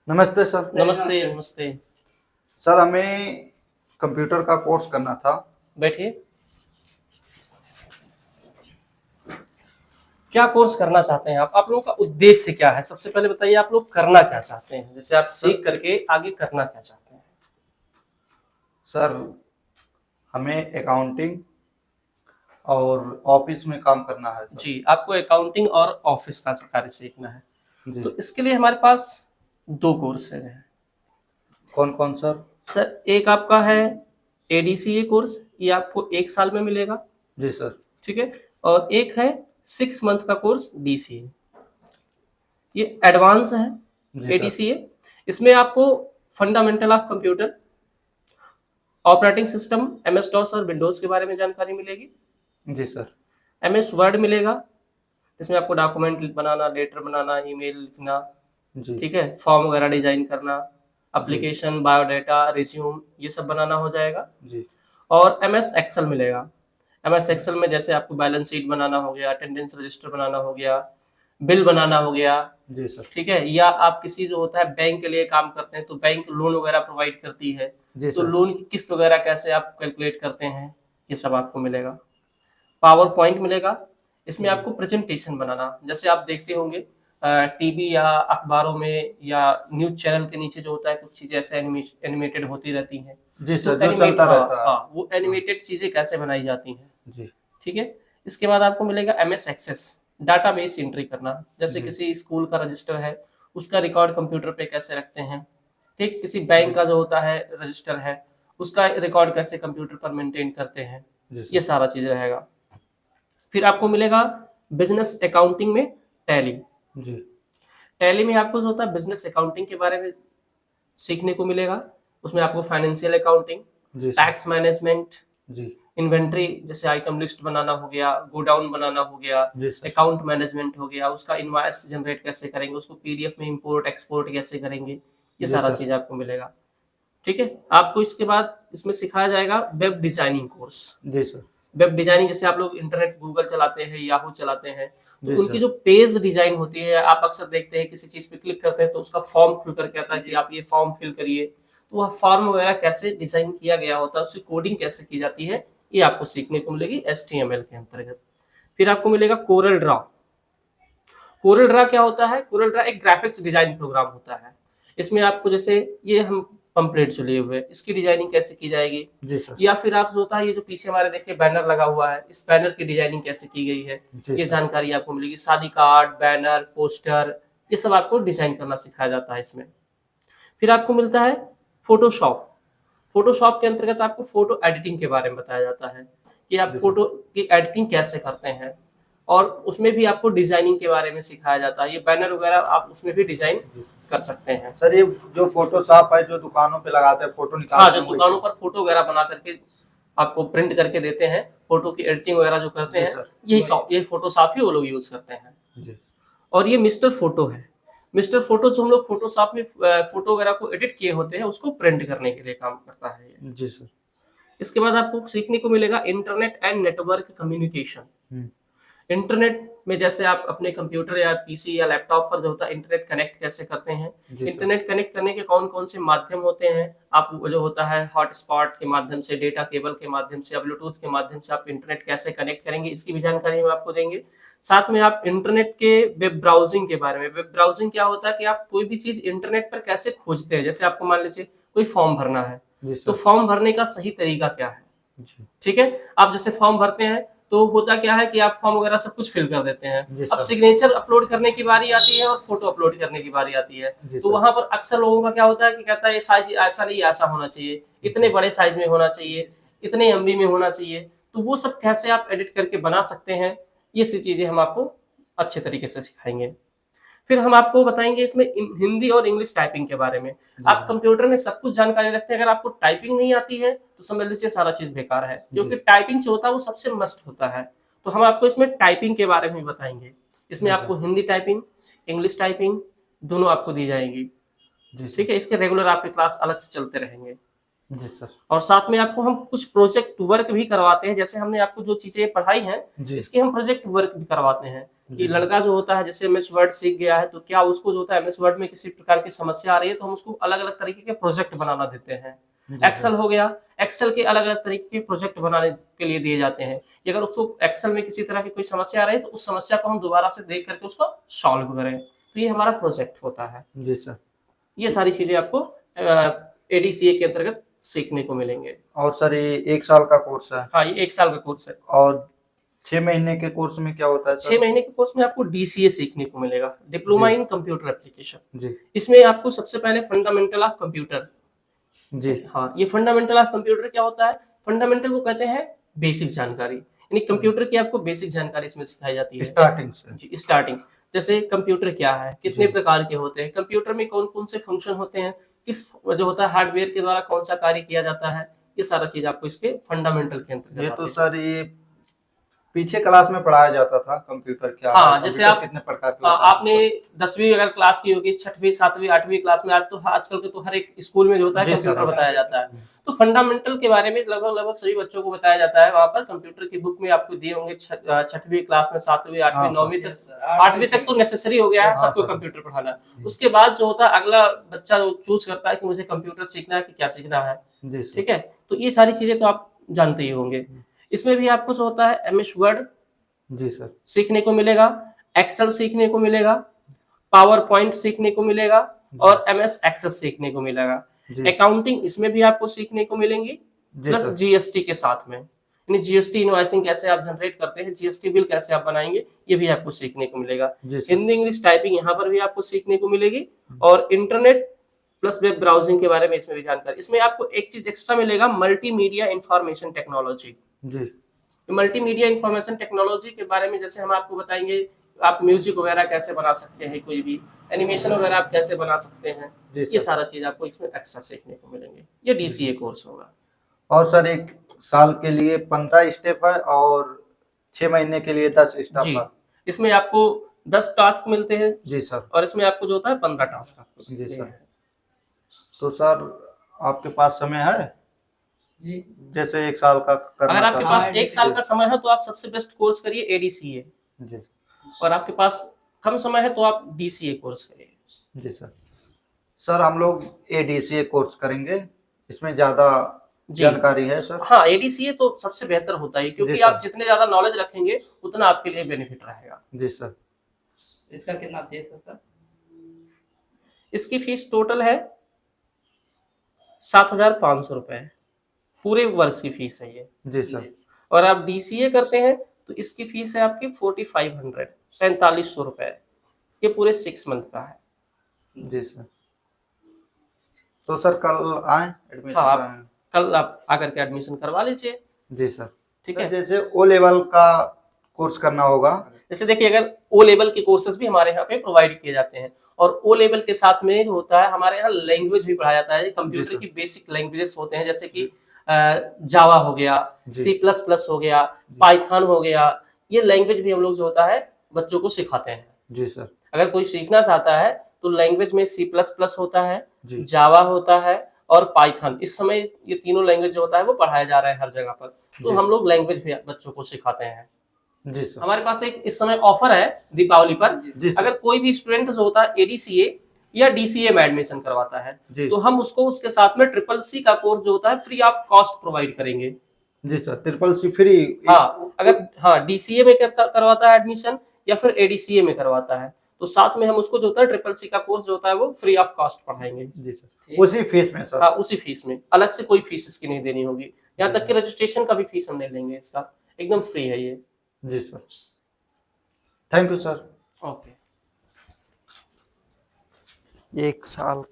नमस्ते सर। नमस्ते, नमस्ते। सर हमें कंप्यूटर का कोर्स करना था। बैठिए। क्या कोर्स करना चाहते हैं आप? आप लोगों का उद्देश्य क्या है? सबसे पहले बताइए आप लोग करना क्या चाहते हैं? जैसे आप सर सीख करके आगे करना क्या चाहते हैं? सर हमें अकाउंटिंग और ऑफिस में काम करना है सर। जी, आपको अकाउंटिंग और ऑफिस का कार्य सीखना है। जी। तो इसके लिए हमारे पास 2 कोर्सेज़ हैं। कौन कौन सर? सर एक आपका है एडीसीए कोर्स, ये आपको 1 साल में मिलेगा, जी सर। ठीक है? और एक है 6 मंथ का कोर्स डीसीए। ये एडवांस है जी सर। एडीसीए। इसमें आपको fundamental of computer, operating system MS DOS और विंडोज के बारे में जानकारी मिलेगी। जी सर। एमएस वर्ड मिलेगा, इसमें आपको डॉक्यूमेंट बनाना, लेटर बनाना, ईमेल लिखना, जी। ठीक है, फॉर्म वगैरह डिजाइन करना, जी। एप्लीकेशन, बायोडाटा, रिज्यूम, ये सब बनाना हो जाएगा। जी। और एमएस एक्सेल मिलेगा। एमएस एक्सेल में जैसे आपको बैलेंस शीट बनाना हो गया, अटेंडेंस रजिस्टर बनाना हो गया, बिल बनाना हो गया, जी सर। ठीक है, या आप किसी जो होता है बैंक के लिए काम करते हैं तो बैंक लोन वगैरह प्रोवाइड करती है, जी तो सर। लोन की किस्त वगैरह कैसे आप कैलकुलेट करते हैं, ये सब आपको मिलेगा। पावर पॉइंट मिलेगा, इसमें जी। आपको प्रेजेंटेशन बनाना, जैसे आप देखते होंगे टीवी या अखबारों में या न्यूज चैनल के नीचे जो होता है कुछ चीजें ऐसे एनिमेटेड होती रहती हैं। जी तो सर, जो चलता हाँ रहता है। हाँ, वो हाँ। एनिमेटेड चीजें कैसे बनाई जाती हैं, जी। ठीक है। इसके बाद आपको मिलेगा एमएस एक्सेस, डाटाबेस एंट्री करना, जैसे जी। किसी स्कूल का रजिस्टर है, उसका रिकॉर्ड कंप्यूटर पे कैसे रखते हैं, ठीक, किसी बैंक जी। का जो होता है रजिस्टर है, उसका रिकॉर्ड कैसे कंप्यूटर पर मेंटेन करते हैं, जी ये सर। सारा चीज रहेगा। फिर आपको मिलेगा बिजनेस अकाउंटिंग में टैली। जी। टैली में आपको जो होता है बिजनेस अकाउंटिंग के बारे में सीखने को मिलेगा। उसमें आपको फाइनेंशियल अकाउंटिंग, जी सर। टैक्स मैनेजमेंट, जी। इन्वेंट्री जैसे आइटम लिस्ट बनाना हो गया, गोडाउन बनाना हो गया, जी सर। अकाउंट मैनेजमेंट हो गया, उसका इनवॉइस जनरेट कैसे करेंगे, उसको पीडीएफ में इंपोर्ट एक्सपोर्ट कैसे करेंगे, ये जी सारा सर। चीज आपको मिलेगा, ठीक है। आपको इसके बाद इसमें सिखाया जाएगा वेब डिजाइनिंग कोर्स। जी सर। वेब डिजाइनिंग जैसे आप लोग इंटरनेट गूगल चलाते हैं, याहू चलाते हैं, तो जी उनकी सर। जो पेज डिजाइन होती है, आप अक्सर देखते हैं किसी चीज पे क्लिक करते हैं तो उसका फॉर्म खुल करके आता है कि आप ये फॉर्म फिल करिए, तो वह फॉर्म वगैरह कैसे डिजाइन किया गया होता है, उसकी कोडिंग कैसे की जाती है, ये आपको सीखने को मिलेगी HTML के अंतर्गत। फिर आपको मिलेगा कोरल ड्रॉ। कोरल ड्रा क्या होता है? कोरल ड्रा एक ग्राफिक्स डिजाइन प्रोग्राम होता है। इसमें आपको जैसे ये हम पंपलेट जो लिए हुए हैं, इसकी डिजाइनिंग कैसे की जाएगी, जी सर। या फिर आप जो होता है ये जो पीछे हमारे देखिए बैनर लगा हुआ है, इस बैनर की डिजाइनिंग कैसे की गई है, जी ये सर। जानकारी आपको मिलेगी। शादी कार्ड, बैनर, पोस्टर, ये सब आपको डिजाइन करना सिखाया जाता है इसमें। फिर आपको मिलता है फोटोशॉप। फोटोशॉप के अंतर्गत आपको फोटो एडिटिंग के बारे में बताया जाता है कि आप जी सर। फोटो की एडिटिंग कैसे करते हैं, और उसमें भी आपको डिजाइनिंग के बारे में सिखाया जाता है। ये बैनर वगैरह आप उसमें भी डिजाइन जी सर। कर सकते हैं। सर, ये जो फोटोशॉप है जो दुकानों पे लगाते हैं, फोटो हाँ, निकालते जो हैं, वही दुकानों तो? पर फोटो वगैरह बना करके आपको प्रिंट करके देते हैं, फोटो की एडिटिंग वगैरह जो करते जी हैं, सर। यही फोटोशॉप ही वो लोग यूज करते हैं। जी। और ये मिस्टर फोटो है। मिस्टर फोटो जो हम लोग फोटोशॉप में फोटो वगैरह को एडिट किए होते हैं उसको प्रिंट करने के लिए काम करता है ये। जी सर। इसके बाद आपको सीखने को मिलेगा internet and network communication. Hmm. Internet में जैसे आप अपने कंप्यूटर या पीसी या लैपटॉप पर जो होता है इंटरनेट कनेक्ट कैसे करते हैं, जी सर। इंटरनेट कनेक्ट करने के कौन कौन से माध्यम होते हैं, आप जो होता है हॉटस्पॉट के माध्यम से, डेटा केबल के माध्यम से या ब्लूटूथ के माध्यम से आप इंटरनेट कैसे कनेक्ट करेंगे, इसकी भी जानकारी हम आपको देंगे। साथ में आप इंटरनेट के वेब ब्राउजिंग के बारे में, वेब ब्राउजिंग क्या होता है कि आप कोई भी चीज इंटरनेट पर कैसे खोजते हैं, जैसे आपको मान लीजिए कोई फॉर्म भरना है, जी तो सर। फॉर्म भरने का सही तरीका क्या है, जी। ठीक है। आप जैसे फॉर्म भरते हैं तो होता क्या है कि आप फॉर्म वगैरह सब कुछ फिल कर देते हैं, जी अब सर। सिग्नेचर अपलोड करने की बारी आती है और फोटो अपलोड करने की बारी आती है, जी तो सर। वहां पर अक्सर लोगों का क्या होता है कि कहता है ये साइज ऐसा नहीं, ऐसा होना चाहिए, इतने जी। बड़े साइज में होना चाहिए, इतने एमबी में होना चाहिए, तो वो सब कैसे आप एडिट करके बना सकते हैं, ये सी चीजें हम आपको अच्छे तरीके से सिखाएंगे। फिर हम आपको बताएंगे इसमें हिंदी और इंग्लिश टाइपिंग के बारे में। जी आप सर। कंप्यूटर में सब कुछ जानकारी रखते हैं, अगर आपको टाइपिंग नहीं आती है तो समझ लीजिए सारा चीज बेकार है, जी क्योंकि सर। टाइपिंग जो होता है वो सबसे मस्ट होता है। तो हम आपको इसमें टाइपिंग के बारे में भी बताएंगे। इसमें जी आपको sir. Hindi typing, English typing दोनों आपको दी जाएंगी, जी सर। ठीक है। इसके रेगुलर आपके क्लास अलग से चलते रहेंगे। जी सर। और साथ में आपको हम कुछ प्रोजेक्ट वर्क भी करवाते हैं, जैसे हमने आपको जो चीजें पढ़ाई हैं जी। इसके हम प्रोजेक्ट वर्क भी करवाते हैं। कि लड़का जो होता है जैसे एमएस वर्ड सीख गया है तो क्या उसको जो होता है एमएस वर्ड में किसी प्रकार की समस्या आ रही है तो हम उसको अलग अलग तरीके के प्रोजेक्ट बनाना देते हैं। एक्सेल हो गया, एक्सेल के अलग अलग तरीके के प्रोजेक्ट बनाने के लिए दिए जाते हैं कि अगर उसको एक्सेल में किसी तरह की कोई समस्या आ रही है तो उस समस्या को हम दोबारा से देख करके उसको सॉल्व करें, तो ये हमारा प्रोजेक्ट होता है। जी सर। ये सारी चीजें आपको एडीसीए के अंतर्गत सीखने को मिलेंगे। और सर ये 1 साल का कोर्स है? हाँ, ये 1 साल का कोर्स है। और 6 महीने के कोर्स में क्या होता है सर? 6 महीने के कोर्स में आपको डीसीए सीखने को मिलेगा, डिप्लोमा जी। In computer application. जी। इसमें आपको सबसे पहले फंडामेंटल ऑफ कंप्यूटर। जी। हाँ, ये फंडामेंटल ऑफ कंप्यूटर क्या होता है? फंडामेंटल को कहते हैं बेसिक जानकारी, यानी कंप्यूटर की आपको बेसिक जानकारी इसमें सिखाई जाती है स्टार्टिंग से। जी, स्टार्टिंग। जैसे कंप्यूटर क्या है, कितने प्रकार के होते हैं, कंप्यूटर में कौन कौन से फंक्शन होते हैं, किस जो होता है हार्डवेयर के द्वारा कौन सा कार्य किया जाता है, ये सारा चीज आपको इसके फंडामेंटल के अंतर्गत ये आती तो है। सर ये पीछे क्लास में पढ़ाया जाता था कंप्यूटर क्या है, हाँ, जैसे कंप्यूटर आप कितने प्रकार के होते हैं आपने 10वीं अगर क्लास की होगी, 6वीं 7वीं 8वीं क्लास में, आज तो आजकल के तो हर एक स्कूल में जो होता है जी सर, कंप्यूटर हाँ। बताया जाता है। तो फंडामेंटल के बारे में लगभग लगभग सभी बच्चों को बताया जाता है। वहां पर कंप्यूटर की बुक में आपको दिए होंगे 6वीं क्लास में, 7वीं 8वीं हाँ, 9वीं तक। 8वीं तक तो नेसेसरी हो गया है हाँ, सबको सर। कंप्यूटर पढ़ाना। उसके बाद जो होता है अगला बच्चा जो चूज करता है कि मुझे कंप्यूटर सीखना है कि क्या सीखना है, जी सर। ठीक है। तो ये सारी चीजें तो आप जानते ही होंगे। इसमें भी आपको जो होता है एमएस वर्ड जी सर। सीखने को मिलेगा, एक्सेल सीखने को मिलेगा, पावर पॉइंट सीखने को मिलेगा और एमएस एक्सेस सीखने को मिलेगा। जी। अकाउंटिंग इसमें भी आपको सीखने को मिलेंगी, जी प्लस सर। जीएसटी के साथ में, यानी जीएसटी इनवॉइसिंग कैसे आप जनरेट करते हैं, जीएसटी बिल कैसे आप बनाएंगे, ये भी आपको सीखने को मिलेगा। जी सर। हिंदी इंग्लिश टाइपिंग यहाँ पर भी आपको सीखने को मिलेगी और इंटरनेट प्लस वेब ब्राउजिंग के बारे में इसमें भी जानकारी। इसमें आपको एक चीज एक्स्ट्रा मिलेगा, मल्टीमीडिया इंफॉर्मेशन टेक्नोलॉजी। जी। मल्टीमीडिया इंफॉर्मेशन टेक्नोलॉजी के बारे में जैसे हम आपको बताएंगे आप म्यूजिक वगैरह कैसे बना सकते हैं, कोई भी एनिमेशन वगैरह आप कैसे बना सकते हैं, जी ये सर। सारा चीज आपको इसमें एक्स्ट्रा सीखने को मिलेंगे। ये डीसीए कोर्स होगा। और सर 1 साल के लिए 15 स्टेप है और 6 महीने के लिए 10 स्टेप जी, है? इसमें आपको 10 टास्क मिलते हैं जी सर। और इसमें आपको जो होता है 15 टास्क आपको जी मिलते सर। हैं। तो सर आपके पास समय है जी, जैसे 1 साल का करना अगर आपके चाहते पास हैं? 1 साल का समय है तो आप सबसे बेस्ट कोर्स करिए एडीसीए, जी। और आपके पास कम समय है तो आप डीसीए कोर्स करिए। जी सर। सर हम लोग एडीसीए कोर्स करेंगे, इसमें ज्यादा जी। जानकारी है सर? हाँ, एडीसीए तो सबसे बेहतर होता है क्योंकि जी सर। आप जितने ज्यादा नॉलेज रखेंगे उतना आपके लिए बेनिफिट रहेगा। जी सर। इसका कितना फीस है सर? इसकी फीस टोटल है 7,500 रुपए, पूरे वर्ष की फीस है ये। जी सर। और आप डीसीए करते हैं तो इसकी फीस है आपकी 4500, 4500 रुपए, ये पूरे 6 मंथ का है। जी सर। तो सर कल आए एडमिशन हाँ, कराएं? कल आप आकर के एडमिशन करवा लीजिए। जी सर। ठीक सर है। जैसे ओ लेवल का कोर्स करना होगा? जैसे देखिए अगर ओ लेवल के कोर्सेज भी हमारे यहाँ पे प्रोवाइड किए जाते हैं और ओ लेवल के साथ में जो होता है हमारे यहाँ लैंग्वेज भी पढ़ाया जाता है। Computer sir. की बेसिक लैंग्वेजेस होते हैं जैसे कि जावा हो गया, जी। C++ हो गया, पाइथन हो गया, ये लैंग्वेज भी हम लोग जो होता है बच्चों को सिखाते हैं। जी सर। अगर कोई सीखना चाहता है तो लैंग्वेज में C++ होता है, जी। जावा होता है और पाइथन। इस समय ये तीनों लैंग्वेज जो होता है वो पढ़ाया जा रहा है हर जगह पर, तो जी हम सर। लोग लैंग्वेज भी बच्चों को सिखाते हैं। जी सर। हमारे पास एक इस समय ऑफर है दीपावली पर, जी सर। अगर कोई भी स्टूडेंट जो होता है एडीसीए या डीसीए में एडमिशन करवाता है जी। तो हम उसको उसके साथ में CCC का कोर्स जो होता है फ्री ऑफ कॉस्ट प्रोवाइड करेंगे। जी सर। CCC free? हाँ, अगर हाँ डीसीए में करवाता है एडमिशन या फिर एडीसीए में करवाता है तो साथ में हम उसको जो होता है CCC का कोर्स जो होता है वो फ्री ऑफ कॉस्ट पढ़ाएंगे। जी सर। उसी फीस में सर? हाँ, उसी फीस में, अलग से कोई फीस इसकी नहीं देनी होगी। यहाँ तक कि रजिस्ट्रेशन का भी फीस हम नहीं लेंगे, इसका एकदम फ्री है ये। जी sir. Thank you sir. Okay. 1 साल का